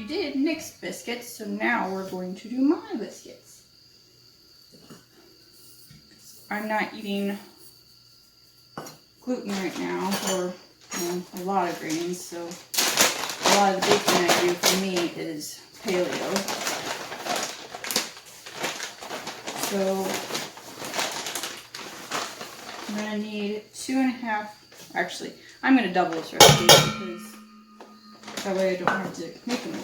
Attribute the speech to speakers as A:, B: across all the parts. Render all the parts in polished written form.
A: did mixed biscuits, so now we're going to do my biscuits. I'm not eating gluten right now, or a lot of grains, so a lot of the baking I do for me is paleo. So I'm going to need 2.5, actually, I'm going to double this recipe because that way I don't have to make them.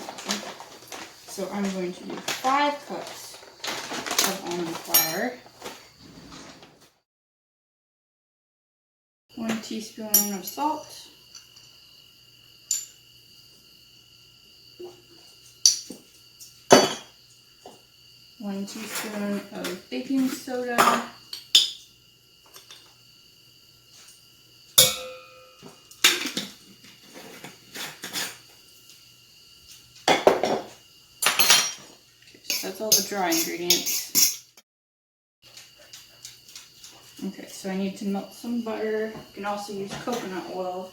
A: So I'm going to do 5 cups of almond flour, 1 teaspoon of salt, 1 teaspoon of baking soda, that's all the dry ingredients. Okay, so I need to melt some butter. You can also use coconut oil,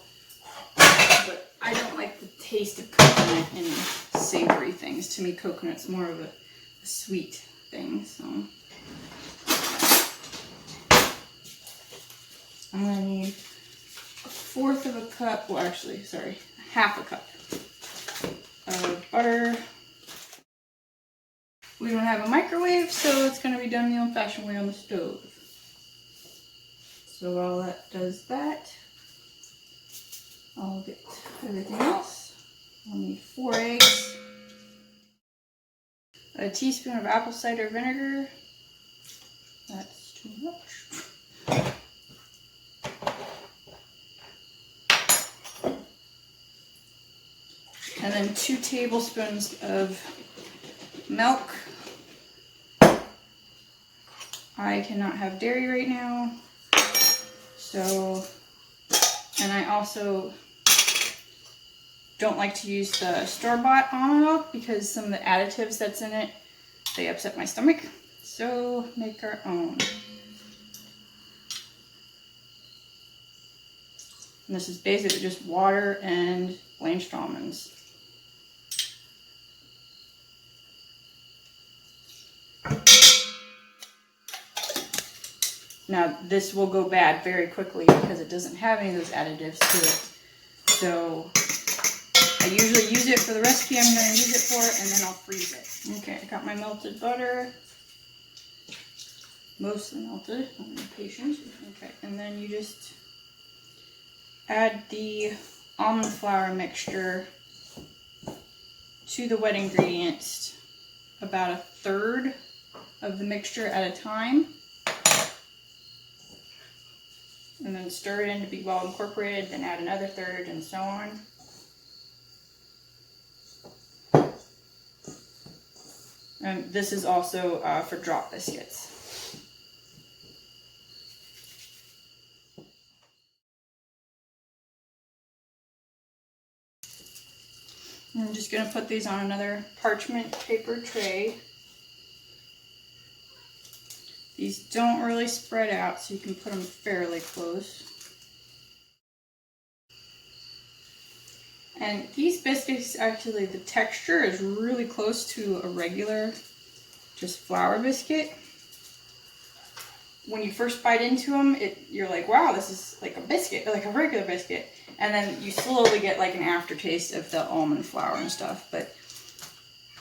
A: but I don't like the taste of coconut in savory things. To me, coconut's more of a sweet thing, so I'm going to need 1/4 of a cup, well actually, sorry, 1/2 a cup of butter. We don't have a microwave, so it's going to be done the old-fashioned way on the stove. So while that does that, I'll get everything else. I'll need 4 eggs, a teaspoon of apple cider vinegar. That's too much. And then 2 tablespoons of milk. I cannot have dairy right now, so, and I also don't like to use the store-bought almond milk because some of the additives that's in it, they upset my stomach, so make our own. And this is basically just water and blanched almonds. Now this will go bad very quickly because it doesn't have any of those additives to it. So I usually use it for the recipe I'm going to use it for, and then I'll freeze it. Okay, I got my melted butter. Mostly melted. I'm impatient. Okay, and then you just add the almond flour mixture to the wet ingredients, about 1/3 of the mixture at a time. And then stir it in to be well incorporated, then add another 1/3 and so on. And this is also for drop biscuits. I'm just going to put these on another parchment paper tray. These don't really spread out, so you can put them fairly close. And these biscuits, actually, the texture is really close to a regular, just flour biscuit. When you first bite into them, you're like, wow, this is like a biscuit, like a regular biscuit. And then you slowly get like an aftertaste of the almond flour and stuff. But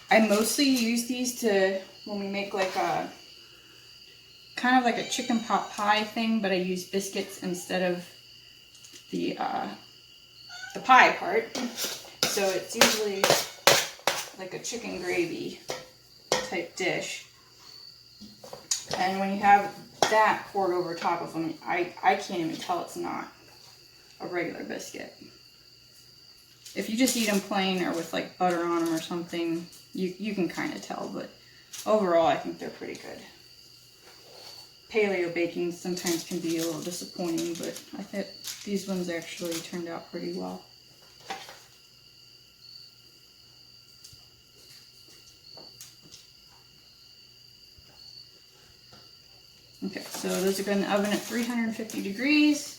A: I mostly use these to, when we make like a, kind of like a chicken pot pie thing, but I use biscuits instead of the pie part. So it's usually like a chicken gravy type dish. And when you have that poured over top of them, I can't even tell it's not a regular biscuit. If you just eat them plain or with like butter on them or something, you can kind of tell, but overall I think they're pretty good. Paleo baking sometimes can be a little disappointing, but I think these ones actually turned out pretty well. Okay, so those are going in the oven at 350 degrees,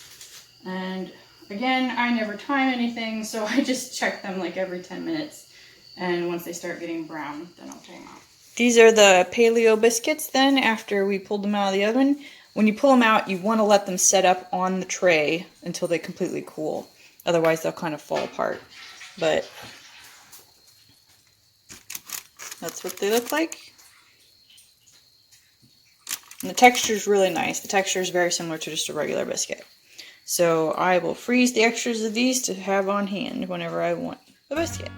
A: and again, I never time anything, so I just check them like every 10 minutes And once they start getting brown, then I'll take them out. These are the Paleo Biscuits then, after we pulled them out of the oven. When you pull them out, you want to let them set up on the tray until they completely cool. Otherwise, they'll kind of fall apart. But that's what they look like. And the texture is really nice. The texture is very similar to just a regular biscuit. So I will freeze the extras of these to have on hand whenever I want a biscuit.